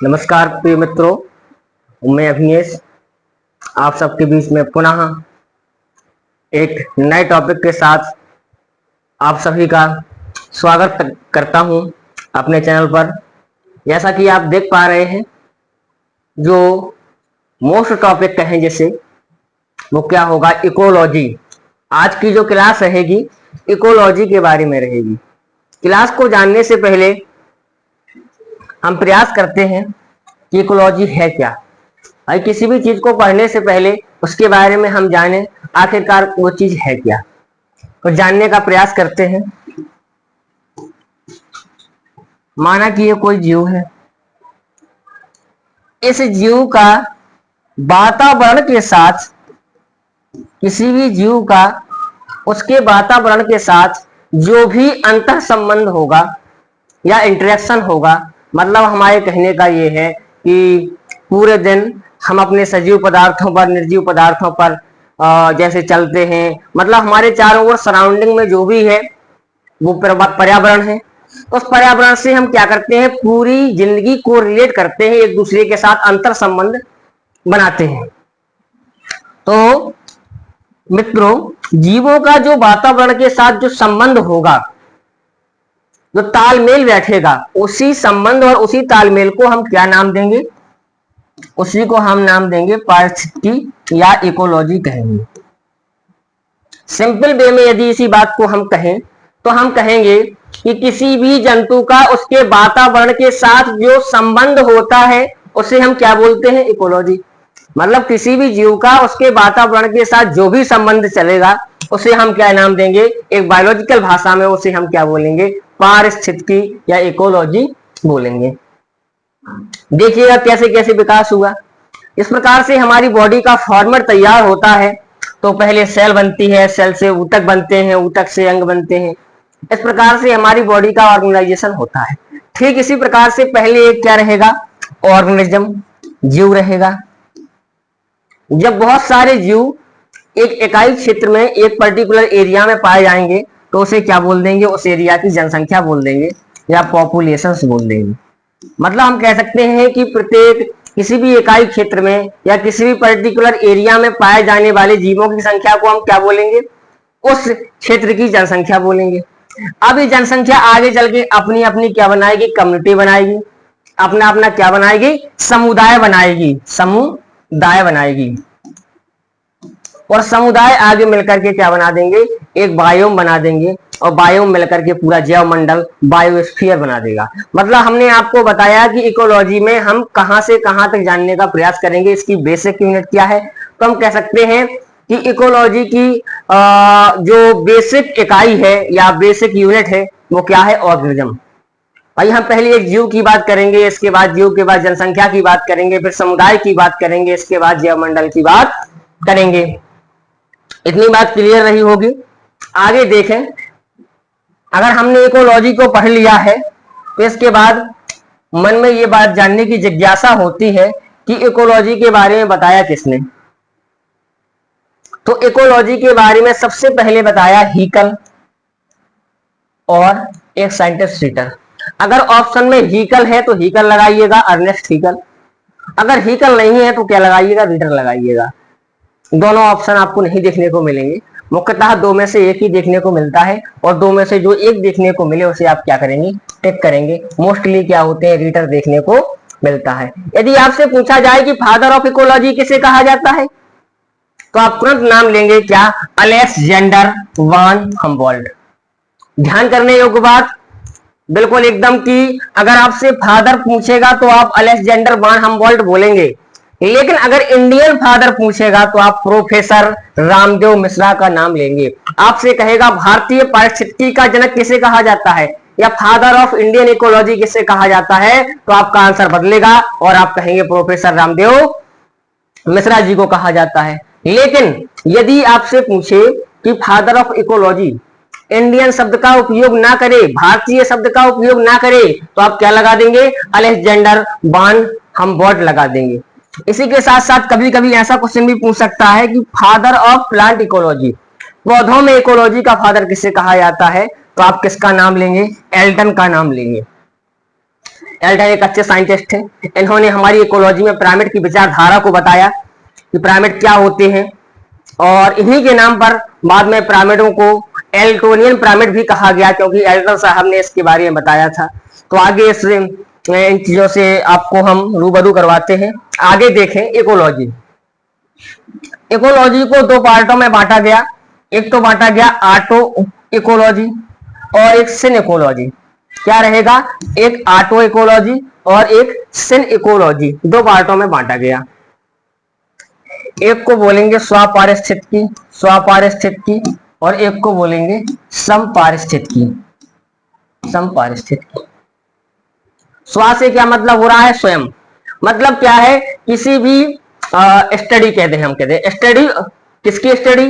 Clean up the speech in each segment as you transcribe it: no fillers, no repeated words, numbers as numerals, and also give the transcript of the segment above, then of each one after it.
नमस्कार प्रिय मित्रों, मैं अभिनेश आप सबके बीच में पुनः एक नए टॉपिक के साथ आप सभी का स्वागत करता हूं अपने चैनल पर। जैसा कि आप देख पा रहे हैं, जो मोस्ट टॉपिक कहें जैसे वो क्या होगा, इकोलॉजी। आज की जो क्लास रहेगी इकोलॉजी के बारे में रहेगी। क्लास को जानने से पहले हम प्रयास करते हैं कि इकोलॉजी है क्या। भाई किसी भी चीज को पढ़ने से पहले उसके बारे में हम जाने आखिरकार वो चीज है क्या, तो जानने का प्रयास करते हैं। माना कि ये कोई जीव है, इस जीव का वातावरण के साथ, किसी भी जीव का उसके वातावरण के साथ जो भी अंतर संबंध होगा या इंटरेक्शन होगा, मतलब हमारे कहने का ये है कि पूरे दिन हम अपने सजीव पदार्थों पर, निर्जीव पदार्थों पर जैसे चलते हैं, मतलब हमारे चारों ओर सराउंडिंग में जो भी है वो पर्यावरण है। उस पर्यावरण से हम क्या करते हैं, पूरी जिंदगी को रिलेट करते हैं, एक दूसरे के साथ अंतर संबंध बनाते हैं। तो मित्रों, जीवों का जो वातावरण के साथ जो संबंध होगा, जो तालमेल बैठेगा, उसी संबंध और उसी तालमेल को हम क्या नाम देंगे, उसी को हम नाम देंगे पारिस्थितिकी या इकोलॉजी कहेंगे। सिंपल वे में यदि इसी बात को हम कहें तो हम कहेंगे कि किसी भी जंतु का उसके वातावरण के साथ जो संबंध होता है उसे हम क्या बोलते हैं, इकोलॉजी। मतलब किसी भी जीव का उसके वातावरण के साथ जो भी संबंध चलेगा उसे हम क्या नाम देंगे, एक बायोलॉजिकल भाषा में उसे हम क्या बोलेंगे, पारिस्थितिकी या इकोलॉजी बोलेंगे। देखिएगा कैसे कैसे विकास हुआ। इस प्रकार से हमारी बॉडी का फॉर्मेट तैयार होता है। तो पहले सेल बनती है, सेल से ऊतक बनते हैं, ऊतक से अंग बनते हैं। इस प्रकार से हमारी बॉडी का ऑर्गेनाइजेशन होता है। ठीक इसी प्रकार से पहले एक क्या रहेगा, ऑर्गेनिज्म, जीव रहेगा। जब बहुत सारे जीव एक इकाई क्षेत्र में, एक पर्टिकुलर एरिया में पाए जाएंगे तो उसे क्या बोल देंगे, उस एरिया की जनसंख्या बोल देंगे या पॉपुलेशन बोल देंगे। मतलब हम कह सकते हैं कि प्रत्येक किसी भी इकाई क्षेत्र में या किसी भी पर्टिकुलर एरिया में पाए जाने वाले जीवों की संख्या को हम क्या बोलेंगे, उस क्षेत्र की जनसंख्या बोलेंगे। अब ये जनसंख्या आगे चल के अपनी अपनी क्या बनाएगी, कम्युनिटी बनाएगी, अपना अपना क्या बनाएगी, समुदाय बनाएगी, समुदाय बनाएगी। और समुदाय आगे मिलकर के क्या बना देंगे, एक बायोम बना देंगे, और बायोम मिलकर के पूरा जैव मंडल, बायोस्फीयर बना देगा। मतलब हमने आपको बताया कि इकोलॉजी में हम कहां से कहां तक जानने का प्रयास करेंगे, इसकी बेसिक यूनिट क्या है। तो हम कह सकते हैं कि इकोलॉजी की जो बेसिक इकाई है या बेसिक यूनिट है वो क्या है, ऑर्गेनिज्म। भाई हम पहले एक जीव की बात करेंगे, इसके बाद जीव के बाद जनसंख्या की बात करेंगे, फिर समुदाय की बात करेंगे, इसके बाद जैव मंडल की बात करेंगे। इतनी बात क्लियर रही होगी। आगे देखें, अगर हमने इकोलॉजी को पढ़ लिया है तो इसके बाद मन में ये बात जानने की जिज्ञासा होती है कि इकोलॉजी के बारे में बताया किसने। तो इकोलॉजी के बारे में सबसे पहले बताया हीकल और एक साइंटिस्ट रीटर। अगर ऑप्शन में हीकल है तो हीकल लगाइएगा, अर्नेस्ट हीकल। अगर हीकल नहीं है तो क्या लगाइएगा, रीटर लगाइएगा। दोनों ऑप्शन आपको नहीं देखने को मिलेंगे। मुख्यतः दो में से एक ही देखने को मिलता है, और दो में से जो एक देखने को मिले उसे आप क्या करेंगे, टिक करेंगे। मोस्टली क्या होते हैं, रीटर देखने को मिलता है। यदि आपसे पूछा जाए कि फादर ऑफ इकोलॉजी किसे कहा जाता है तो आप तुरंत नाम लेंगे क्या, अलेक्जेंडर वान हम्बोल्ट। ध्यान करने योग्य बात बिल्कुल एकदम कि अगर आपसे फादर पूछेगा तो आप अलेक्जेंडर वान हम्बोल्ट बोलेंगे, लेकिन अगर इंडियन फादर पूछेगा तो आप प्रोफेसर रामदेव मिश्रा का नाम लेंगे। आपसे कहेगा भारतीय पारिस्थितिकी का जनक किसे कहा जाता है या फादर ऑफ इंडियन इकोलॉजी किसे कहा जाता है, तो आपका आंसर बदलेगा और आप कहेंगे प्रोफेसर रामदेव मिश्रा जी को कहा जाता है। लेकिन यदि आपसे पूछे कि फादर ऑफ इकोलॉजी इंडियन शब्द का उपयोग ना करे, भारतीय शब्द का उपयोग ना करे, तो आप क्या लगा देंगे, अलेक्जेंडर वान हम्बोल्ट लगा देंगे। इसी के साथ साथ कभी कभी ऐसा क्वेश्चन भी पूछ सकता है कि फादर ऑफ प्लांट इकोलॉजी, पौधों में इकोलॉजी का फादर किसे कहा जाता है, तो आप किसका नाम लेंगे, एल्टन का नाम लेंगे। एल्डर एक अच्छे साइंटिस्ट थे। इन्होंने हमारी इकोलॉजी में पिरामिड की विचारधारा को बताया कि पिरामिड क्या होते हैं, और इन्हीं के नाम पर बाद में पिरामिडों को एल्टोनियन पिरामिड भी कहा गया, क्योंकि एल्डर साहब ने इसके बारे में बताया था। तो आगे इन चीजों से आपको हम रूबरू करवाते हैं। आगे देखें इकोलॉजी। इकोलॉजी को दो पार्टों में बांटा गया। एक तो बांटा गया आटो इकोलॉजी और एक सिन इकोलॉजी। क्या रहेगा? एक आटो इकोलॉजी और एक सिन इकोलॉजी, दो पार्टों में बांटा गया। एक को बोलेंगे स्वपारिस्थितिकी और एक को बोलेंगे समपारिस्थितिकी। स्व से क्या मतलब हो रहा है? स्वयं। मतलब क्या है? किसी भी स्टडी कहते हैं, हम कहते हैं स्टडी। किसकी स्टडी?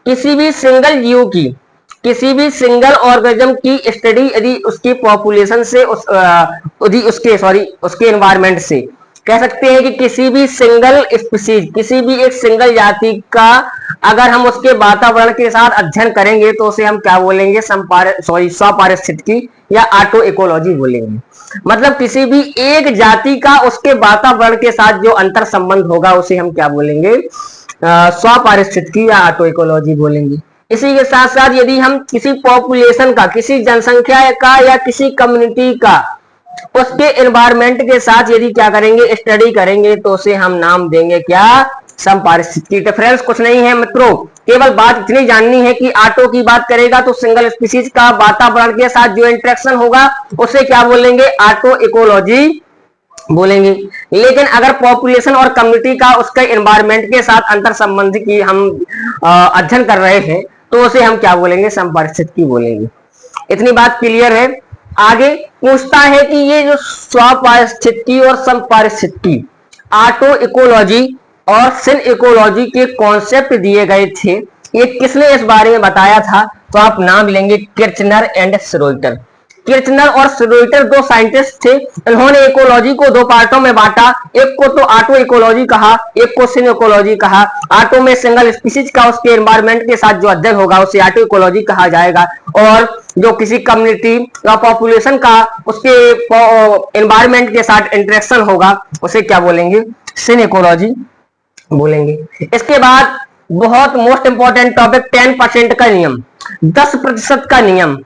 किसी भी सिंगल जीव की, किसी भी सिंगल ऑर्गेनिज्म की स्टडी यदि उसकी पॉपुलेशन से उसके एनवायरमेंट से, कह सकते हैं कि किसी भी सिंगल स्पीसीज, किसी भी एक सिंगल जाति का अगर हम उसके वातावरण के साथ अध्ययन करेंगे तो उसे हम क्या बोलेंगे? स्वपारिस्थितिकी या ऑटो इकोलॉजी बोलेंगे। मतलब किसी भी एक जाति का उसके वातावरण के साथ जो अंतर संबंध होगा उसे हम क्या बोलेंगे? स्वपारिस्थितिकी या ऑटो इकोलॉजी बोलेंगे। इसी के साथ साथ यदि हम किसी पॉपुलेशन का, किसी जनसंख्या का या किसी कम्युनिटी का उसके एनवायरमेंट के साथ यदि क्या करेंगे? स्टडी करेंगे तो उसे हम नाम देंगे क्या? समपारिस्थितिकी। डिफरेंस कुछ नहीं है मित्रों, केवल बात इतनी जाननी है कि ऑटो की बात करेगा तो सिंगल स्पीसीज का वातावरण के साथ जो इंटरेक्शन होगा उसे क्या बोलेंगे? ऑटो इकोलॉजी बोलेंगे। लेकिन अगर पॉपुलेशन और कम्युनिटी का उसके एनवायरमेंट के साथ अंतर संबंध की हम अध्ययन कर रहे हैं तो उसे हम क्या बोलेंगे? समपारिस्थितिकी बोलेंगे। इतनी बात क्लियर है। आगे पूछता है कि ये जो स्वपारिस्थितिकी और समपारिस्थितिकी, ऑटो इकोलॉजी और सिन इकोलॉजी के कॉन्सेप्ट दिए गए थे, ये किसने इस बारे में बताया था? तो आप नाम लेंगे किर्चनर एंड श्रोइटर। किर्चनर और श्रोइटर दो साइंटिस्ट थे। इन्होंने इकोलॉजी को दो पार्टों में बांटा। एक को तो ऑटो इकोलॉजी कहा, एक को सिन इकोलॉजी कहा। ऑटो में सिंगल स्पीसीज का उसके एनवायरमेंट के साथ जो अध्ययन होगा उसे ऑटो इकोलॉजी कहा जाएगा, और जो किसी कम्युनिटी या पॉपुलेशन का उसके एनवायरमेंट के साथ इंटरेक्शन होगा उसे क्या बोलेंगे? सिन इकोलॉजी बोलेंगे। इसके बाद बहुत मोस्ट इंपॉर्टेंट टॉपिक 10% का नियम, 10% का नियम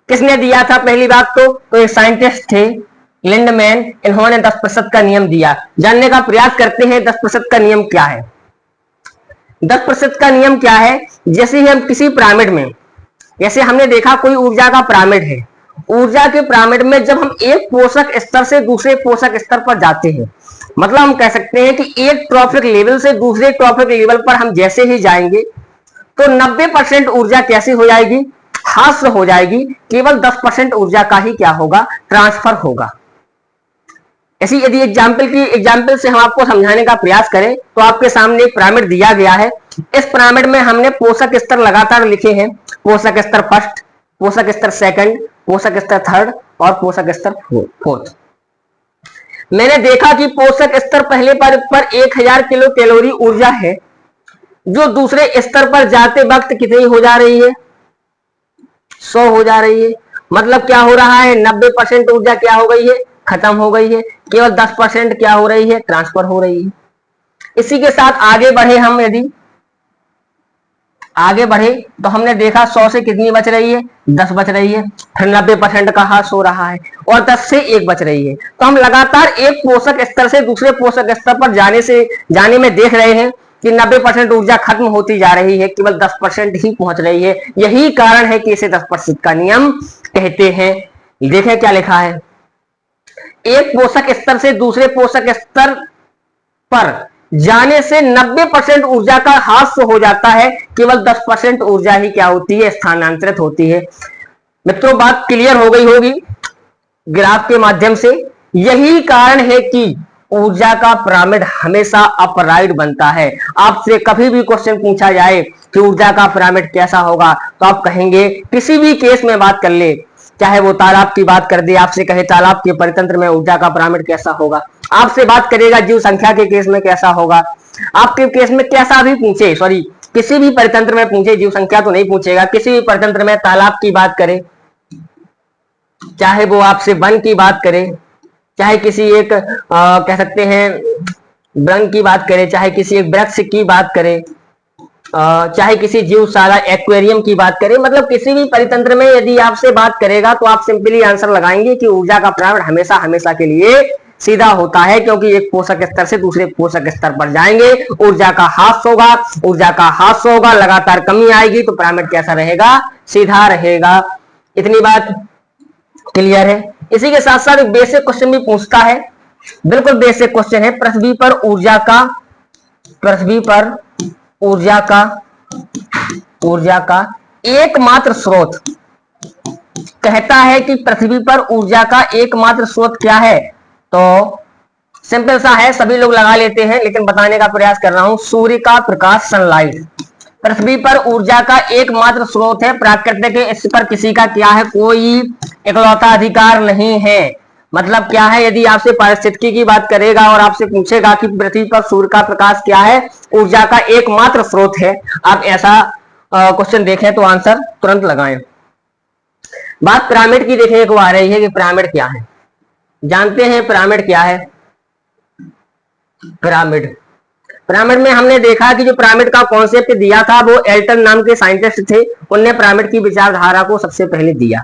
किसने दिया था? पहली बात तो एक साइंटिस्ट थे लिंडमैन, इन्होंने 10% का नियम दिया। जानने का प्रयास करते हैं 10% का नियम क्या है। 10% का नियम क्या है? जैसे ही हम किसी पिरामिड में, जैसे हमने देखा कोई ऊर्जा का पिरामिड है, ऊर्जा के पिरामिड में जब हम एक पोषक स्तर से दूसरे पोषक स्तर पर जाते हैं, मतलब हम कह सकते हैं कि एक ट्रॉफिक लेवल से दूसरे ट्रॉफिक लेवल पर हम जैसे ही जाएंगे तो 90% ऊर्जा कैसी हो जाएगी? ह्रास हो जाएगी। केवल 10% ऊर्जा का ही क्या होगा? ट्रांसफर होगा। ऐसी यदि एग्जाम्पल से हम आपको समझाने का प्रयास करें तो आपके सामने एक पिरामिड दिया गया है। इस पिरामिड में हमने पोषक स्तर लगातार लिखे हैं। पोषक स्तर फर्स्ट, पोषक स्तर सेकंड, पोषक स्तर थर्ड और पोषक स्तर फोर्थ। मैंने देखा कि पोषक स्तर पहले पर 1000 किलो कैलोरी ऊर्जा है, जो दूसरे स्तर पर जाते वक्त कितनी हो जा रही है? 100 हो जा रही है। मतलब क्या हो रहा है? 90% ऊर्जा क्या हो गई है? खत्म हो गई है। केवल 10% क्या हो रही है? ट्रांसफर हो रही है। इसी के साथ आगे बढ़े हम, यदि आगे बढ़े तो हमने देखा 100 से कितनी बच रही है? 10 बच रही है। फिर 90% का ह्रास हो रहा है और 10 से 1 बच रही है। तो हम लगातार एक पोषक स्तर से दूसरे पोषक स्तर पर जाने में देख रहे हैं कि 90% ऊर्जा खत्म होती जा रही है, केवल 10% ही पहुंच रही है। यही कारण है कि इसे 10% का नियम कहते हैं। देखें क्या लिखा है, एक पोषक स्तर से दूसरे पोषक स्तर पर जाने से 90% ऊर्जा का ह्रास हो जाता है, केवल 10% ऊर्जा ही क्या होती है? स्थानांतरित होती है। मित्रों बात क्लियर हो गई होगी ग्राफ के माध्यम से। यही कारण है कि ऊर्जा का पिरामिड हमेशा अपराइट बनता है। आपसे कभी भी क्वेश्चन पूछा जाए कि ऊर्जा का पिरामिड कैसा होगा तो आप कहेंगे, किसी भी केस में बात कर ले, चाहे वो तालाब की बात कर दे, आपसे कहे तालाब के परितंत्र में ऊर्जा का पिरामिड कैसा होगा, आपसे बात करेगा जीव संख्या के केस में कैसा होगा, आपके केस में कैसा भी पूछे, सॉरी किसी भी परितंत्र में पूछे, जीव संख्या तो नहीं पूछेगा, किसी भी परितंत्र में तालाब की बात करे, चाहे वो आपसे वन की बात करे, चाहे किसी एक कह सकते हैं वृंग की बात करें, चाहे किसी एक वृक्ष की बात करें, चाहे किसी जीवशाला एक्वेरियम की बात करें, मतलब किसी भी परितंत्र में यदि आपसे बात करेगा तो आप सिंपली आंसर लगाएंगे कि ऊर्जा का प्रमाण हमेशा हमेशा के लिए सीधा होता है, क्योंकि एक पोषक स्तर से दूसरे पोषक स्तर पर जाएंगे, ऊर्जा का ह्रास होगा, ऊर्जा का ह्रास होगा, लगातार कमी आएगी, तो पिरामिड कैसा रहेगा? सीधा रहेगा। इतनी बात क्लियर है। इसी के साथ साथ एक बेसिक क्वेश्चन भी पूछता है, बिल्कुल बेसिक क्वेश्चन है, पृथ्वी पर ऊर्जा का एकमात्र स्रोत, कहता है कि पृथ्वी पर ऊर्जा का एकमात्र स्रोत क्या है? तो सिंपल सा है, सभी लोग लगा लेते हैं, लेकिन बताने का प्रयास कर रहा हूं, सूर्य का प्रकाश, सनलाइट। पृथ्वी पर ऊर्जा का एकमात्र स्रोत है, प्राकृतिक इस पर किसी का क्या है? कोई इकलौता अधिकार नहीं है। मतलब क्या है? यदि आपसे पारिस्थितिकी की बात करेगा और आपसे पूछेगा कि पृथ्वी पर सूर्य का प्रकाश क्या है, ऊर्जा का एकमात्र स्रोत है, आप ऐसा क्वेश्चन देखें तो आंसर तुरंत लगाएं। बात पिरामिड की देखने को आ रही है कि पिरामिड क्या है। जानते हैं पिरामिड क्या है? पिरामिड में हमने देखा कि जो पिरामिड का कॉन्सेप्ट दिया था वो एल्टन नाम के साइंटिस्ट थे, उनने पिरामिड की विचारधारा को सबसे पहले दिया,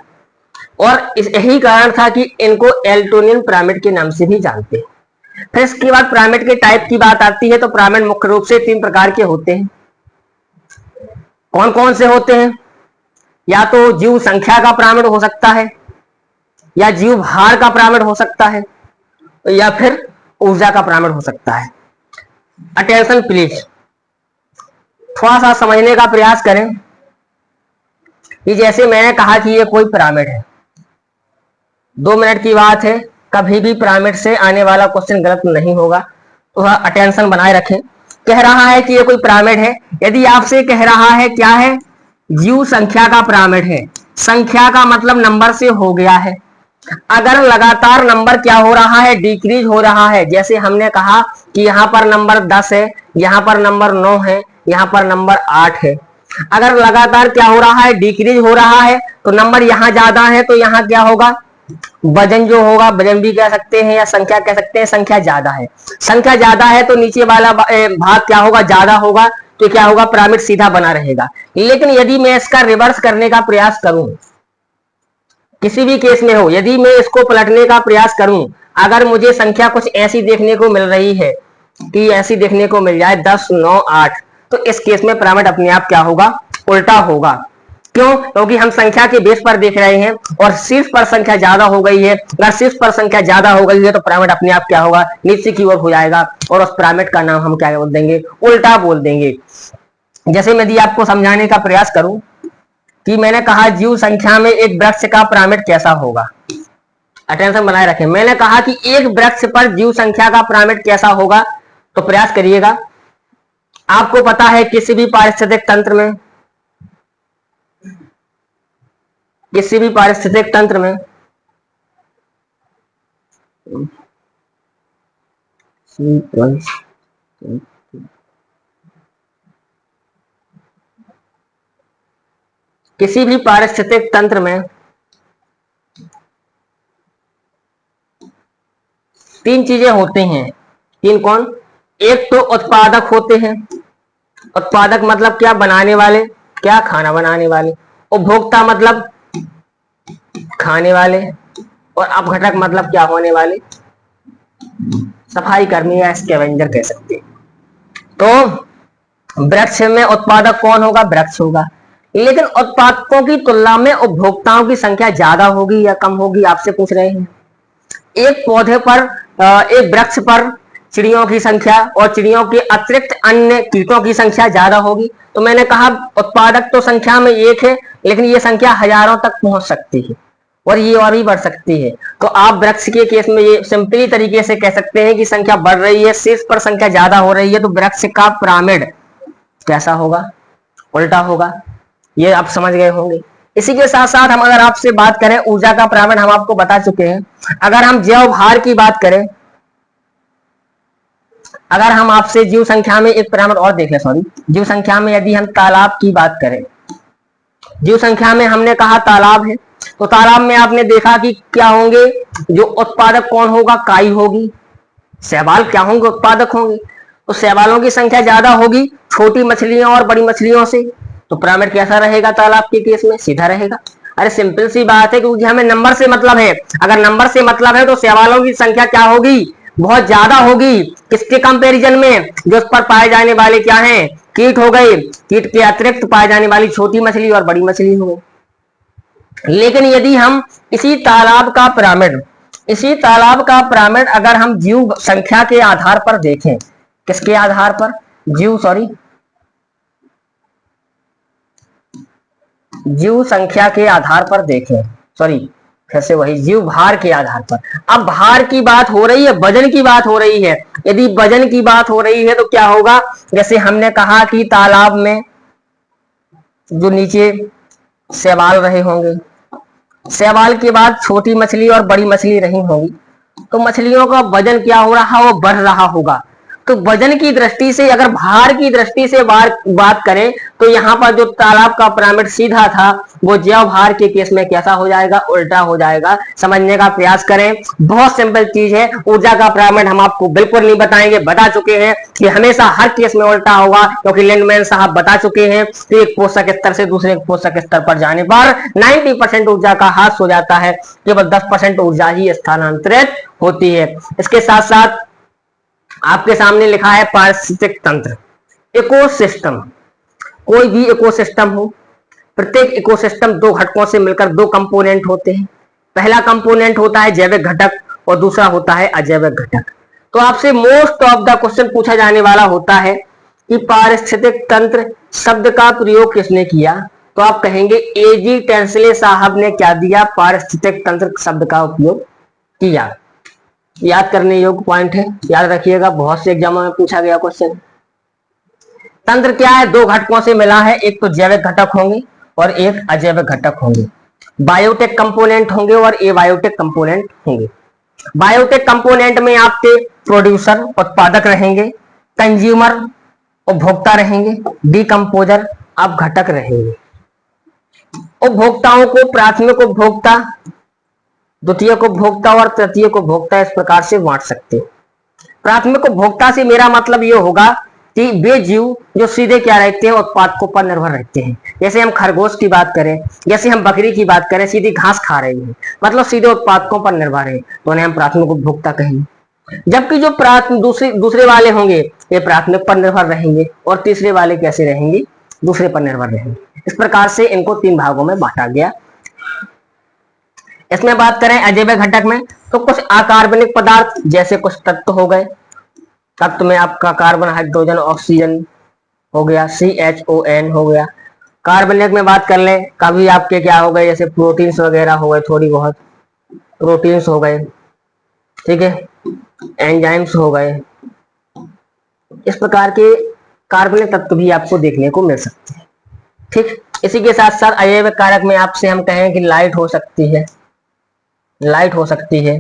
और यही कारण था कि इनको एल्टोनियन पिरामिड के नाम से भी जानते हैं। फिर इसके बाद पिरामिड के टाइप की बात आती है, तो पिरामिड मुख्य रूप से 3 प्रकार के होते हैं। कौन कौन से होते हैं? या तो जीव संख्या का पिरामिड हो सकता है, या जीव भार का पिरामिड हो सकता है, या फिर ऊर्जा का पिरामिड हो सकता है। अटेंशन प्लीज, थोड़ा सा समझने का प्रयास करें कि जैसे मैंने कहा कि ये कोई पिरामिड है, 2 मिनट की बात है, कभी भी पिरामिड से आने वाला क्वेश्चन गलत नहीं होगा, तो अटेंशन बनाए रखें। कह रहा है कि ये कोई पिरामिड है, यदि आपसे कह रहा है क्या है? जीव संख्या का पिरामिड है। संख्या का मतलब नंबर से हो गया है। अगर लगातार नंबर क्या हो रहा है? डिक्रीज हो रहा है। जैसे हमने कहा कि यहाँ पर नंबर 10 है, यहाँ पर नंबर 9 है, यहाँ पर नंबर 8 है। अगर लगातार क्या हो रहा है? डिक्रीज हो रहा है, तो नंबर यहाँ ज्यादा है, तो यहाँ क्या होगा? वजन जो होगा, वजन भी कह सकते हैं या संख्या कह सकते हैं, संख्या ज्यादा है। संख्या ज्यादा है तो नीचे वाला भाग क्या होगा? ज्यादा होगा, तो क्या होगा? पिरामिड सीधा बना रहेगा। लेकिन यदि मैं इसका रिवर्स करने का प्रयास करूं, किसी भी केस में हो, यदि मैं इसको पलटने का प्रयास करूं, अगर मुझे संख्या कुछ ऐसी देखने को मिल रही है कि ऐसी देखने को मिल जाए 10, 9, 8, तो इस केस में पिरामिड अपने आप क्या होगा? उल्टा होगा। क्यों? क्योंकि हम संख्या के बेस पर देख रहे हैं और शीर्ष पर संख्या ज्यादा हो गई है। अगर शीर्ष पर संख्या ज्यादा हो गई है तो पिरामिड अपने आप क्या होगा? नीचे की ओर हो जाएगा, और उस पिरामिड का नाम हम क्या बोल देंगे? उल्टा बोल देंगे। जैसे यदि आपको समझाने का प्रयास करूं कि मैंने कहा जीव संख्या में एक वृक्ष का पिरामिड कैसा होगा, अटेंशन बनाए रखें। मैंने कहा कि एक वृक्ष पर जीव संख्या का पिरामिड कैसा होगा, तो प्रयास करिएगा। आपको पता है किसी भी पारिस्थितिक तंत्र में, किसी भी पारिस्थितिक तंत्र में किसी भी पारिस्थितिक तंत्र में 3 चीजें होती हैं। 3 कौन? एक तो उत्पादक होते हैं। उत्पादक मतलब क्या? बनाने वाले, क्या? खाना बनाने वाले। उपभोक्ता मतलब खाने वाले, और अपघटक मतलब क्या होने वाले? सफाई कर्मी या स्कैवेंजर कह सकते हैं। तो वृक्ष में उत्पादक कौन होगा? वृक्ष होगा। लेकिन उत्पादकों की तुलना में उपभोक्ताओं की संख्या ज्यादा होगी या कम होगी, आपसे पूछ रहे हैं। एक पौधे पर, एक वृक्ष पर चिड़ियों की संख्या और चिड़ियों के अतिरिक्त अन्य कीटों की संख्या ज्यादा होगी। तो मैंने कहा उत्पादक तो संख्या में एक है, लेकिन ये संख्या हजारों तक पहुंच सकती है, और ये और भी बढ़ सकती है। तो आप वृक्ष के केस में ये सिंपली तरीके से कह सकते हैं कि संख्या बढ़ रही है, शीर्ष पर संख्या ज्यादा हो रही है, तो वृक्ष का पिरामिड कैसा होगा? उल्टा होगा। ये आप समझ गए होंगे। इसी के साथ साथ हम अगर आपसे बात करें ऊर्जा का पिरामिड, हम आपको बता चुके हैं। अगर हम जैव भार की बात करें, अगर हम आपसे जीव संख्या में एक पिरामिड और देख लें, सॉरी, जीव संख्या में यदि हम तालाब की बात करें, जीव संख्या में हमने कहा तालाब है, तो तालाब में आपने देखा कि क्या होंगे, जो उत्पादक कौन होगा, काई होगी, शैवाल क्या होंगे, उत्पादक होंगे। तो शैवालों की संख्या ज्यादा होगी छोटी मछलियों और बड़ी मछलियों से, तो पिरामिड कैसा रहेगा तालाब के केस में, सीधा रहेगा। अरे सिंपल सी बात है, क्योंकि हमें नंबर से मतलब है। अगर नंबर से मतलब है तो शैवालों की संख्या क्या होगी, बहुत ज्यादा होगी। किसके कंपैरिजन में, जो उस पर पाए जाने वाले क्या हैं, कीट हो गए, कीट के अतिरिक्त पाए जाने वाली छोटी मछली और बड़ी मछली हो गई। लेकिन यदि हम इसी तालाब का पिरामिड, इसी तालाब का पिरामिड अगर हम जीव संख्या के आधार पर देखें, किसके आधार पर, जीव सॉरी जीव संख्या के आधार पर देखें, सॉरी फिर से वही, जीव भार के आधार पर। अब भार की बात हो रही है, वजन की बात हो रही है। यदि वजन की बात हो रही है तो क्या होगा, जैसे हमने कहा कि तालाब में जो नीचे शैवाल रहे होंगे, शैवाल के बाद छोटी मछली और बड़ी मछली रही होंगी, तो मछलियों का वजन क्या हो रहा, वो बढ़ रहा होगा। तो वजन की दृष्टि से, अगर भार की दृष्टि से बात करें, तो यहाँ पर जो तालाब का पिरामिड सीधा था, वो जैव भार के केस में कैसा हो जाएगा, उल्टा हो जाएगा। समझने का प्रयास करें, बहुत सिंपल चीज है। ऊर्जा का पिरामिड हम आपको बिल्कुल नहीं बताएंगे, बता चुके हैं कि हमेशा हर केस में उल्टा होगा, क्योंकि लैंडमैन साहब बता चुके हैं कि एक पोषक स्तर से दूसरे पोषक स्तर पर जाने पर 90% ऊर्जा का हास हो जाता है, केवल 10% ऊर्जा ही स्थानांतरित होती है। इसके साथ साथ आपके सामने लिखा है पारिस्थितिक तंत्र, इकोसिस्टम। कोई भी इकोसिस्टम हो, प्रत्येक इकोसिस्टम दो घटकों से मिलकर दो कंपोनेंट होते हैं। पहला कंपोनेंट होता है जैविक घटक और दूसरा होता है अजैविक घटक। तो आपसे मोस्ट ऑफ द क्वेश्चन पूछा जाने वाला होता है कि पारिस्थितिक तंत्र शब्द का प्रयोग किसने किया, तो आप कहेंगे एजी टेंसले साहब ने क्या दिया, पारिस्थितिक तंत्र शब्द का उपयोग किया। याद करने योग्य पॉइंट है, याद रखिएगा, बहुत से एग्जामों में पूछा गया क्वेश्चन। तंत्र क्या है, दो घटकों से मिला है, एक तो जैविक घटक होंगे और एक अजैविक घटक होंगे। बायोटेक कंपोनेंट होंगे और एबायोटिक कंपोनेंट होंगे। बायोटेक कंपोनेंट में आपके प्रोड्यूसर उत्पादक रहेंगे, कंज्यूमर उपभोक्ता रहेंगे, डीकंपोजर आप घटक रहेंगे। उपभोक्ताओं को प्राथमिक उपभोक्ता, द्वितीयक उपभोक्ता और तृतीयक उपभोक्ता इस प्रकार से बांट सकते हैं। प्राथमिक उपभोक्ता से मेरा मतलब ये होगा कि वे जीव जो सीधे क्या रहते हैं, उत्पादकों पर निर्भर रहते हैं। जैसे हम खरगोश की बात करें, जैसे हम बकरी की बात करें, सीधी घास खा रही है, मतलब सीधे उत्पादकों पर निर्भर है, तो उन्हें हम प्राथमिक उपभोक्ता कहेंगे। जबकि जो दूसरे वाले होंगे, ये प्राथमिक पर निर्भर रहेंगे और तीसरे वाले कैसे रहेंगे, दूसरे पर निर्भर रहेंगे। इस प्रकार से इनको तीन भागों में बांटा गया। इसमें बात करें अजैविक घटक में, तो कुछ अकार्बनिक पदार्थ जैसे कुछ तत्व हो गए। तत्व में आपका कार्बन, हाइड्रोजन, ऑक्सीजन हो गया, CHON हो गया। कार्बनिक में बात कर लें, कभी आपके क्या हो गए, जैसे प्रोटीन्स वगैरह हो गए, थोड़ी बहुत प्रोटीन्स हो गए, ठीक है, एंजाइम्स हो गए। इस प्रकार के कार्बनिक तत्व भी आपको देखने को मिल सकते हैं। ठीक, इसी के साथ साथ अजैविक कारक में आपसे हम कहें कि लाइट हो सकती है, लाइट हो सकती है,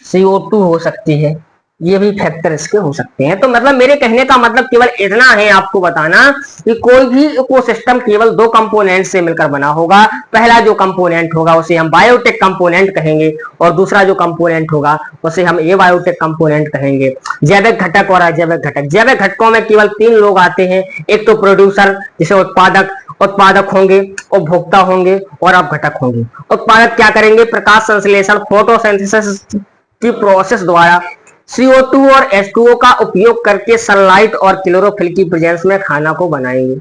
CO2 हो सकती है, ये भी फैक्टर इसके हो सकते हैं। तो मतलब मेरे कहने का मतलब केवल इतना है आपको बताना कि कोई भी इकोसिस्टम केवल दो कंपोनेंट से मिलकर बना होगा। पहला जो कंपोनेंट होगा उसे हम बायोटिक कंपोनेंट कहेंगे और दूसरा जो कंपोनेंट होगा उसे हम एबायोटिक कंपोनेंट कहेंगे। जैविक घटक और अजैविक घटक, जैविक घटकों में केवल तीन लोग आते हैं, एक तो प्रोड्यूसर जिसे उत्पादक होंगे, उपभोक्ता होंगे और अपघटक होंगे। उत्पादक क्या करेंगे, प्रकाश संश्लेषण, फोटोसिंथेसिस की प्रोसेस द्वारा CO2 और H2O का उपयोग करके सनलाइट और क्लोरोफिल की प्रेजेंस में खाना को बनाएंगे।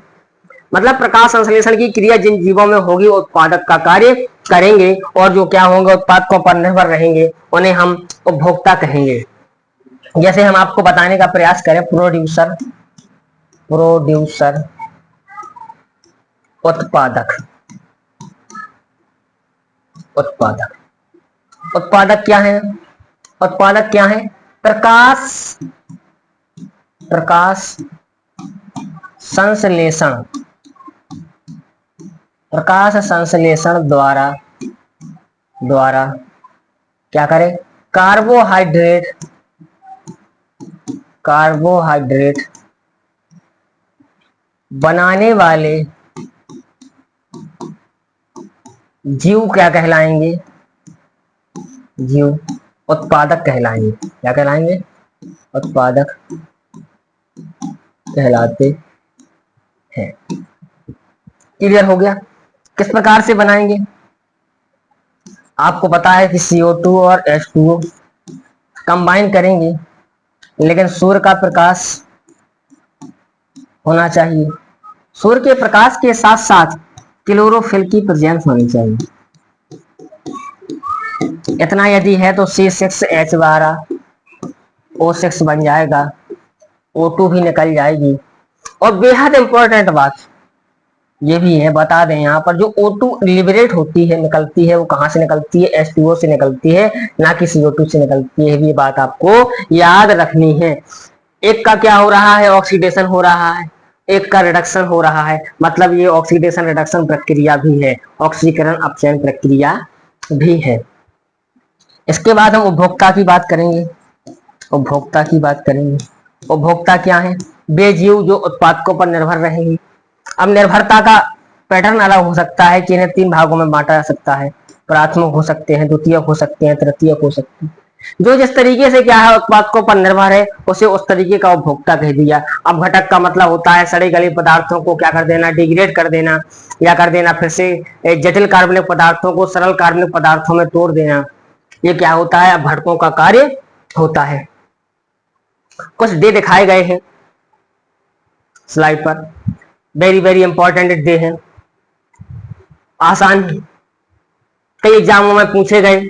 मतलब प्रकाश संश्लेषण की क्रिया जिन जीवों में होगी उत्पादक का कार्य करेंगे, और जो क्या होंगे, उत्पादकों पर निर्भर रहेंगे, उन्हें हम उपभोक्ता कहेंगे। जैसे हम आपको बताने का प्रयास करें, प्रोड्यूसर, उत्पादक, उत्पादक, उत्पादक क्या है, उत्पादक क्या है, प्रकाश संश्लेषण, प्रकाश संश्लेषण द्वारा क्या करें, कार्बोहाइड्रेट बनाने वाले जीव क्या कहलाएंगे? जीव उत्पादक कहलाएंगे। क्या कहलाएंगे? उत्पादक कहलाते हैं। क्लियर हो गया? किस प्रकार से बनाएंगे? आपको पता है कि CO2 और H2O कंबाइन करेंगे, लेकिन सूर्य का प्रकाश होना चाहिए। सूर्य के प्रकाश के साथ साथ क्लोरोफिल की प्रेजेंस होनी चाहिए। इतना यदि है तो C6H12O6 बन जाएगा, O2 भी निकल जाएगी। और बेहद इंपॉर्टेंट बात ये भी है, बता दें यहाँ पर, जो O2 लिबरेट होती है, निकलती है, वो कहाँ से निकलती है? H2O से निकलती है, ना कि CO2 से निकलती है। ये बात आपको याद रखनी है। एक का क्या हो रहा है? ऑक्सीडेशन हो रहा है, एक का रिडक्शन हो रहा है। मतलब ये ऑक्सीडेशन रिडक्शन प्रक्रिया भी है, ऑक्सीकरण अपचयन प्रक्रिया भी है। इसके बाद हम उपभोक्ता की बात करेंगे। उपभोक्ता की बात करेंगे। उपभोक्ता क्या है? वे जीव जो उत्पादकों पर निर्भर रहेंगे। अब निर्भरता का पैटर्न अलग हो सकता है कि इन्हें 3 भागों में बांटा जा सकता है। प्राथमिक हो सकते हैं, द्वितीयक हो सकते हैं, तृतीयक हो सकते हैं। जो जिस तरीके से क्या है उत्पादकों पर निर्भर है, उसे उस तरीके का उपभोक्ता कह दिया। अब घटक का मतलब होता है सड़े गले पदार्थों को क्या कर देना? डिग्रेड कर देना, या कर देना फिर से जटिल कार्बनिक पदार्थों को सरल कार्बनिक पदार्थों में तोड़ देना। ये क्या होता है? अब घटकों का कार्य होता है। कुछ डे दिखाए गए हैं स्लाइड पर, वेरी वेरी इंपॉर्टेंट डे है, आसान, कई एग्जामों में पूछे गए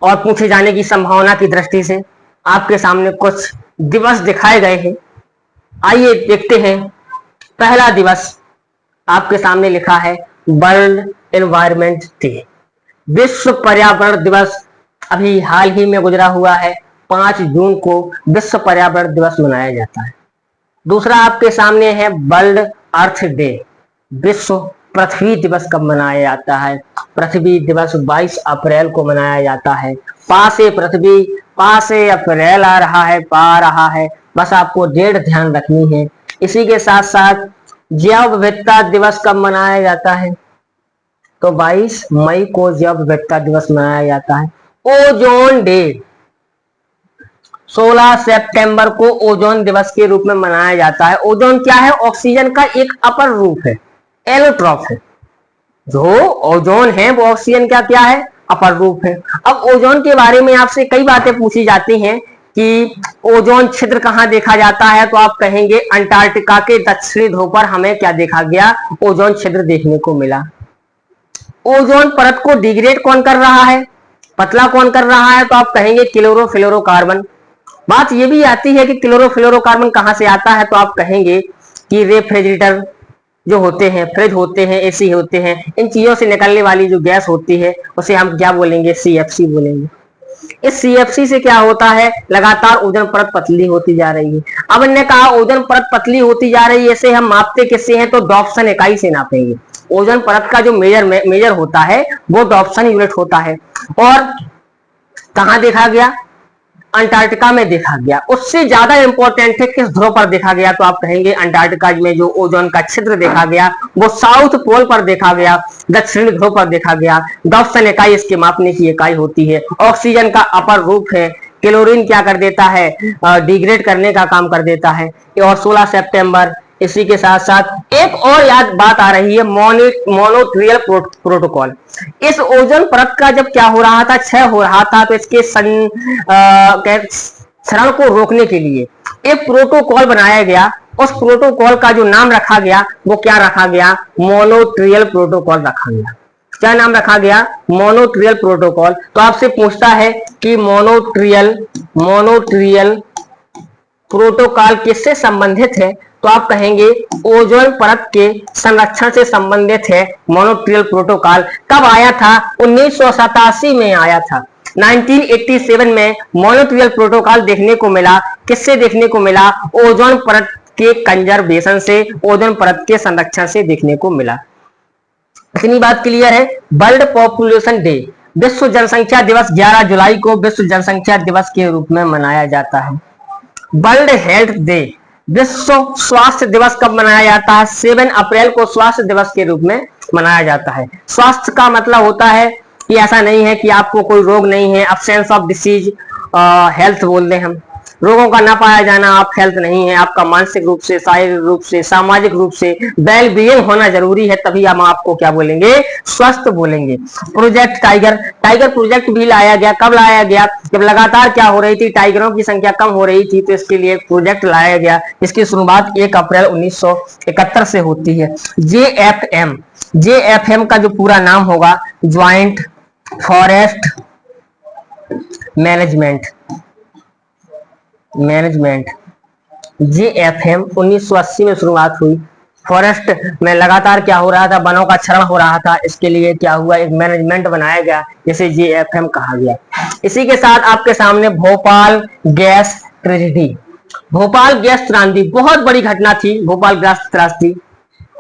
और पूछे जाने की संभावना की दृष्टि से आपके सामने कुछ दिवस दिखाए गए हैं। आइए देखते हैं। पहला दिवस आपके सामने लिखा है वर्ल्ड एनवायरमेंट डे, विश्व पर्यावरण दिवस। अभी हाल ही में गुजरा हुआ है, 5 जून को विश्व पर्यावरण दिवस मनाया जाता है। दूसरा आपके सामने है वर्ल्ड अर्थ डे, विश्व पृथ्वी दिवस कब मनाया जाता है? पृथ्वी दिवस 22 अप्रैल को मनाया जाता है। पासे पृथ्वी, पासे अप्रैल आ रहा है, पा रहा है, बस आपको डेट ध्यान रखनी है। इसी के साथ साथ जैव विविधता दिवस कब मनाया जाता है? तो 22 मई को जैव विविधता दिवस मनाया जाता है। ओजोन डे 16 सितंबर को ओजोन दिवस के रूप में मनाया जाता है। ओजोन क्या है? ऑक्सीजन का एक अपर रूप है, एलोट्रॉप है। जो ओजोन है वो ऑक्सीजन का क्या है? अपर रूप है। अब ओजोन के बारे में आपसे कई बातें पूछी जाती हैं कि ओजोन छिद्र कहाँ देखा जाता है, तो आप कहेंगे अंटार्कटिका के दक्षिणी ध्रुव पर हमें क्या देखा गया? ओजोन छिद्र देखने को मिला। ओजोन परत को डिग्रेड कौन कर रहा है? पतला कौन कर रहा है? तो आप कहेंगे क्लोरोफ्लोरोकार्बन। बात ये भी आती है कि क्लोरोफ्लोरोकार्बन कहां से आता है, तो आप कहेंगे कि रेफ्रिजरेटर जो होते हैं, फ्रिज होते हैं, एसी होते हैं, इन चीजों से निकलने वाली जो गैस होती है उसे हम क्या बोलेंगे? CFC बोलेंगे। इस CFC से क्या होता है? लगातार ओजोन परत पतली होती जा रही है। अब इन्होंने कहा ओजोन परत पतली होती जा रही है, इसे हम मापते किससे हैं? तो डॉप्सन इकाई से नापेंगे। ओजोन परत का जो मेजर होता है वो डॉप्सन यूनिट होता है। और कहां देखा गया? अंटार्कटिका में देखा गया। उससे ज्यादा इंपॉर्टेंट है किस ध्रुव पर देखा गया, तो आप कहेंगे अंटार्कटिका में जो ओजोन का छिद्र देखा गया वो साउथ पोल पर देखा गया, दक्षिणी ध्रुव पर देखा गया। डॉप्सन इकाई इसके मापने की इकाई होती है। ऑक्सीजन का अपर रूप है। क्लोरीन क्या कर देता है? डिग्रेड करने का काम कर देता है। और 16 सितंबर, इसी के साथ साथ एक और याद बात आ रही है, मोनोट्रियल प्रोटोकॉल। इस ओजोन परत का जब क्या हो रहा था? क्षय हो रहा था, तो इसके क्षरण को रोकने के लिए एक प्रोटोकॉल बनाया गया। उस प्रोटोकॉल का जो नाम रखा गया वो क्या रखा गया? मोनोट्रियल प्रोटोकॉल रखा गया। क्या नाम रखा गया? मोनोट्रियल प्रोटोकॉल। तो आपसे पूछता है कि मोनोट्रियल प्रोटोकॉल किससे संबंधित है, तो आप कहेंगे ओजोन परत के संरक्षण से संबंधित है। मोनोट्रियल प्रोटोकॉल कब आया था? 1987 में आया था। 1987 में मोनोट्रियल प्रोटोकॉल देखने को मिला। किससे देखने को मिला? ओजोन परत के कंजर्वेशन से, ओजोन परत के संरक्षण से देखने को मिला। इतनी बात क्लियर है। वर्ल्ड पॉपुलेशन डे, विश्व जनसंख्या दिवस 11 जुलाई को विश्व जनसंख्या दिवस के रूप में मनाया जाता है। वर्ल्ड हेल्थ डे, विश्व स्वास्थ्य दिवस कब मनाया जाता है? 7 अप्रैल को स्वास्थ्य दिवस के रूप में मनाया जाता है। स्वास्थ्य का मतलब होता है कि ऐसा नहीं है कि आपको कोई रोग नहीं है, अब्सेंस ऑफ डिसीज, हेल्थ बोल दें हम, रोगों का ना पाया जाना, आप हेल्थ नहीं है, आपका मानसिक रूप से, शारीरिक रूप से, सामाजिक रूप से वेल बीइंग होना जरूरी है, तभी हम आपको क्या बोलेंगे? स्वस्थ बोलेंगे। प्रोजेक्ट टाइगर, टाइगर प्रोजेक्ट भी लाया गया। कब लाया गया? जब लगातार क्या हो रही थी, टाइगरों की संख्या कम हो रही थी, तो इसके लिए एक प्रोजेक्ट लाया गया। इसकी शुरुआत 1 अप्रैल 1971 से होती है। JFM, JFM का जो पूरा नाम होगा ज्वाइंट फॉरेस्ट मैनेजमेंट, JFM 1980 में शुरुआत हुई। फॉरेस्ट में लगातार क्या हो रहा था? वनों का क्षरण हो रहा था। इसके लिए क्या हुआ? एक मैनेजमेंट बनाया गया, जिसे JFM कहा गया। इसी के साथ आपके सामने Bhopal gas tragedy, Bhopal gas त्रासदी, बहुत बड़ी घटना थी भोपाल गैस त्रासदी।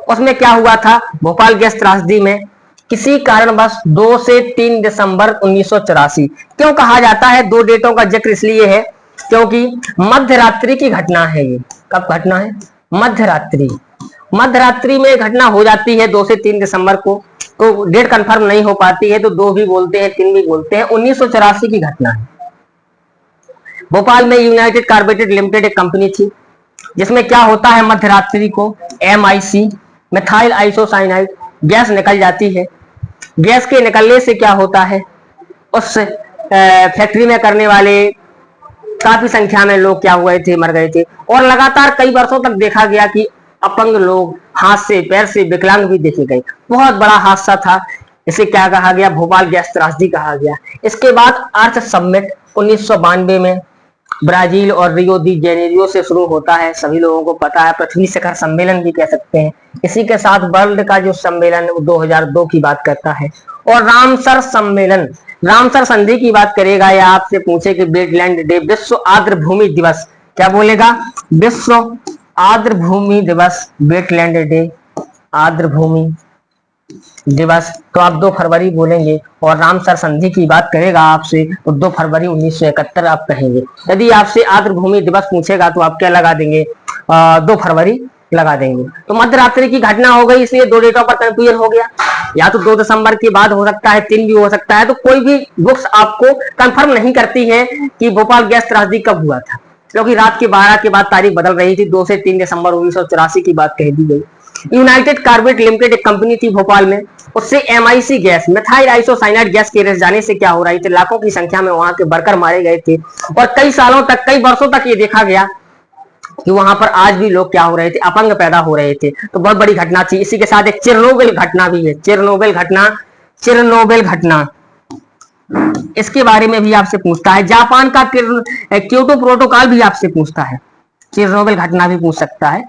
उसमें क्या हुआ था? भोपाल गैस त्रासदी में किसी कारणवश 2 से 3 दिसंबर 1984, क्यों कहा जाता है? 2 डेटों का जिक्र इसलिए है क्योंकि मध्य रात्रि की घटना है ये। कब घटना है? मध्य रात्रि में घटना हो जाती है 2 से 3 दिसंबर को, तो डेट कंफर्म नहीं हो पाती है, तो 2 भी बोलते हैं, 3 भी बोलते हैं। 1984 की घटना है। भोपाल में यूनाइटेड कार्बेटेड लिमिटेड एक कंपनी थी, जिसमें क्या होता है? मध्य रात्रि को MIC, मिथाइल आइसोसाइनाइड गैस निकल जाती है। गैस के निकलने से क्या होता है? उस फैक्ट्री में करने वाले काफी संख्या में लोग क्या हुए थे? मर गए थे। और लगातार कई वर्षों तक देखा गया कि अपंग लोग, हाथ से पैर से विकलांग भी देखे गए। बहुत बड़ा हादसा था। इसे क्या कहा गया? भोपाल गैस त्रासदी कहा गया। इसके बाद अर्थ समिट 1992 में ब्राजील और रियो दी जेनेरियो से शुरू होता है। सभी लोगों को पता है, पृथ्वी शिखर सम्मेलन भी कह सकते हैं। इसी के साथ वर्ल्ड का जो सम्मेलन 2002 की बात करता है। और रामसर सम्मेलन, रामसर संधि की बात करेगा या आपसे पूछे कि वेटलैंड डे, विश्व आर्द्र भूमि दिवस, क्या बोलेगा? विश्व आर्द्र भूमि दिवस, वेटलैंड डे, आर्द्र भूमि दिवस, तो आप 2 फरवरी बोलेंगे। और रामसर संधि की बात करेगा आपसे तो 2 फरवरी 1971 आप कहेंगे। यदि आपसे आर्द्र भूमि दिवस पूछेगा तो आप क्या लगा देंगे? 2 फरवरी लगा देंगे। तो मध्य रात्रि की घटना हो गई, इसलिए 2 डेटों पर कंफ्यूजन हो गया। या तो 2 दिसंबर के बाद हो सकता है, 3 भी हो सकता है। तो कोई भी बुक्स आपको कंफर्म नहीं करती है कि भोपाल गैस त्रासदी कब हुआ था, क्योंकि रात के 12 के बाद तारीख बदल रही थी। 2 से 3 दिसंबर 1984 की बात कह दी गई। यूनाइटेड कार्बेट लिमिटेड एक कंपनी थी भोपाल में, उससे MIC gas, methyl isocyanide gas के रिस जाने से क्या हो रही थी? लाखों की संख्या में वहां के वर्कर मारे गए थे। और कई सालों तक, कई वर्षों तक ये देखा गया कि वहां पर आज भी लोग क्या हो रहे थे? अपंग पैदा हो रहे थे। तो बहुत बड़ी घटना थी। इसी के साथ एक चेरनोबिल घटना भी है। चेरनोबिल घटना, इसके बारे में भी आपसे पूछता है। जापान का क्योटो प्रोटोकॉल भी आपसे पूछता है। चेरनोबिल घटना भी पूछ सकता है।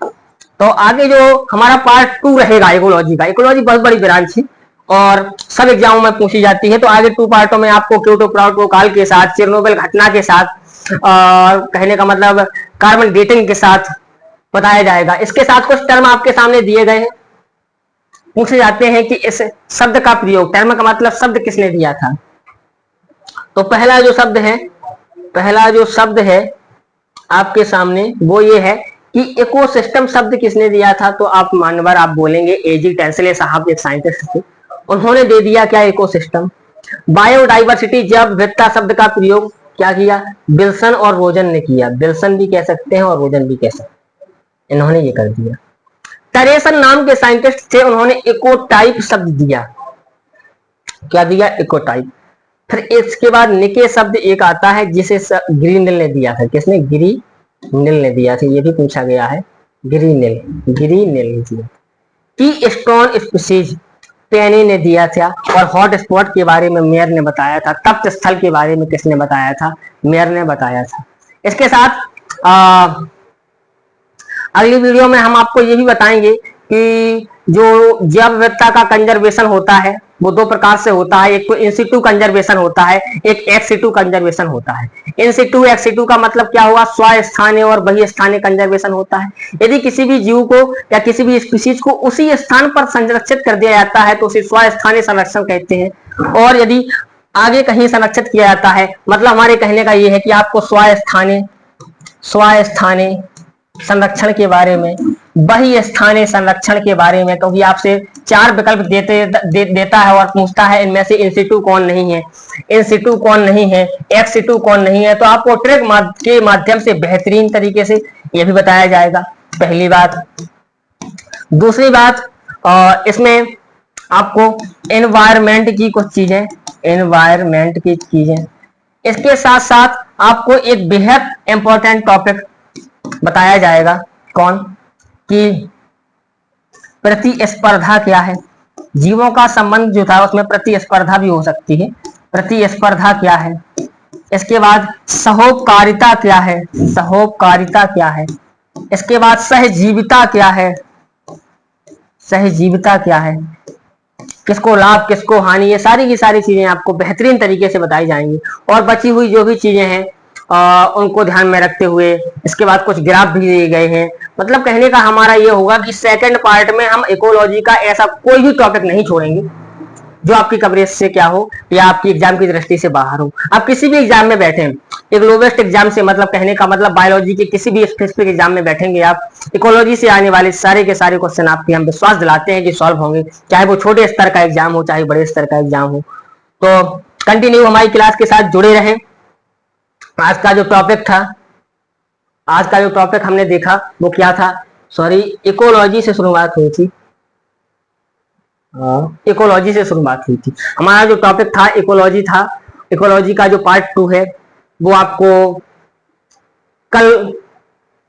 तो आगे जो हमारा पार्ट 2 रहेगा इकोलॉजी का, इकोलॉजी बहुत बड़ी ब्रांच है और सब एग्जामों में पूछी जाती है। तो आगे 2 पार्टों में आपको क्योटो प्रोटोकॉल के साथ, चेरनोबिल घटना के साथ, और कहने का मतलब कार्बन डेटिंग के साथ बताया जाएगा। इसके साथ कुछ टर्म आपके सामने दिए गए हैं, पूछे जाते हैं कि इस शब्द का प्रयोग, टर्म का मतलब शब्द किसने दिया था? तो पहला जो शब्द है आपके सामने वो ये है कि इकोसिस्टम शब्द किसने दिया था? तो आप मानवर आप बोलेंगे एजी टेंसले साहब, एक साइंटिस्ट थे, उन्होंने दे दिया क्या? इकोसिस्टम। बायोडाइवर्सिटी, जैव विविधता शब्द का प्रयोग क्या किया? विल्सन और रोजन ने किया। विल्सन भी कह सकते हैं और रोजन भी कह सकते हैं, इन्होंने ये कर दिया। टरेसन नाम के साइंटिस्ट थे, उन्होंने इकोटाइप शब्द दिया। क्या दिया? इकोटाइप। फिर इसके बाद निके शब्द एक आता है जिसे ग्रीनिल ने दिया था। किसने? ग्रीनिल ने दिया था, ये भी पूछा गया है। ग्रीनिल दिया। की स्टोन स्पीसीज पेनी ने दिया था। और हॉट स्पॉट के बारे में मेयर ने बताया था। तप्त स्थल के बारे में किसने बताया था? मेयर ने बताया था। इसके साथ अगली वीडियो में हम आपको ये भी बताएंगे कि जो जैव विविधता का कंजर्वेशन होता है वो 2 प्रकार से होता है। एक तो इंसिटू कंजर्वेशन होता है, एक एक्सिटू कंजर्वेशन होता है। इंसिटू एक्सिटू का मतलब क्या हुआ? स्वस्थानीय और बहिस्थानीय कंजर्वेशन होता है। यदि किसी भी जीव को या किसी भी स्पीशीज को उसी स्थान पर संरक्षित कर दिया जाता है तो उसे स्वस्थानीय संरक्षण कहते हैं। और यदि आगे कहीं संरक्षित किया जाता है, मतलब हमारे कहने का ये है कि आपको स्वस्थानीय संरक्षण के बारे में, वही स्थानीय संरक्षण के बारे में, क्योंकि आपसे 4 विकल्प देता है और पूछता है इनमें से इन सिटू कौन नहीं है, इन सिटू कौन नहीं है, एक्स सिटू कौन नहीं है, तो आपको ट्रिक के माध्यम से बेहतरीन तरीके से यह भी बताया जाएगा। पहली बात। दूसरी बात, इसमें आपको एनवायरमेंट की कुछ चीजें, एनवायरमेंट की चीजें, इसके साथ साथ आपको एक बेहद इंपॉर्टेंट टॉपिक बताया जाएगा, कौन कि प्रतिस्पर्धा क्या है। जीवों का संबंध जो था उसमें प्रतिस्पर्धा भी हो सकती है, प्रतिस्पर्धा क्या है। इसके बाद सहोपकारिता क्या है, सहोपकारिता क्या है। इसके बाद सहजीविता क्या है, सहजीविता क्या है, किसको लाभ किसको हानि, ये सारी की सारी चीजें आपको बेहतरीन तरीके से बताई जाएंगी। और बची हुई जो भी चीजें हैं उनको ध्यान में रखते हुए इसके बाद कुछ ग्राफ भी दिए गए हैं। मतलब कहने का हमारा ये होगा कि सेकंड पार्ट में हम इकोलॉजी का ऐसा कोई भी टॉपिक नहीं छोड़ेंगे जो आपकी कवरेज से क्या हो या आपकी एग्जाम की दृष्टि से बाहर हो। आप किसी भी एग्जाम में बैठे, एक लोवेस्ट एग्जाम से, मतलब कहने का मतलब बायोलॉजी के किसी भी स्पेसिफिक एग्जाम में बैठेंगे आप, इकोलॉजी से आने वाले सारे के सारे क्वेश्चन आपके हम विश्वास दिलाते हैं कि सॉल्व होंगे, चाहे वो छोटे स्तर का एग्जाम हो चाहे बड़े स्तर का एग्जाम हो। तो कंटिन्यू हमारी क्लास के साथ जुड़े रहें। आज का जो टॉपिक था, आज का जो टॉपिक हमने देखा वो क्या था, सॉरी, इकोलॉजी से शुरुआत हुई थी, इकोलॉजी से शुरुआत हुई थी। हमारा जो टॉपिक था इकोलॉजी था। इकोलॉजी का जो पार्ट 2 है वो आपको कल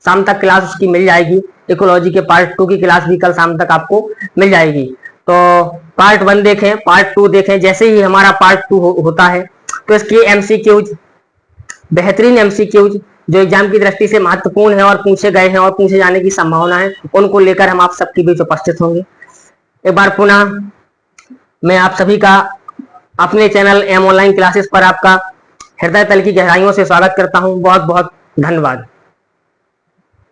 शाम तक क्लास उसकी मिल जाएगी। इकोलॉजी के पार्ट 2 की क्लास भी कल शाम तक आपको मिल जाएगी। तो पार्ट 1 देखें, पार्ट 2 देखें। जैसे ही हमारा पार्ट 2 होता है तो इसकी एमसीक्यूज, बेहतरीन एमसीक्यूज जो एग्जाम की दृष्टि से महत्वपूर्ण है और पूछे गए हैं और पूछे जाने की संभावना है, उनको लेकर हम आप सबके बीच उपस्थित होंगे। एक बार पुनः मैं आप सभी का अपने चैनल एम ऑनलाइन क्लासेस पर आपका हृदय तल की गहराइयों से स्वागत करता हूं। बहुत बहुत धन्यवाद।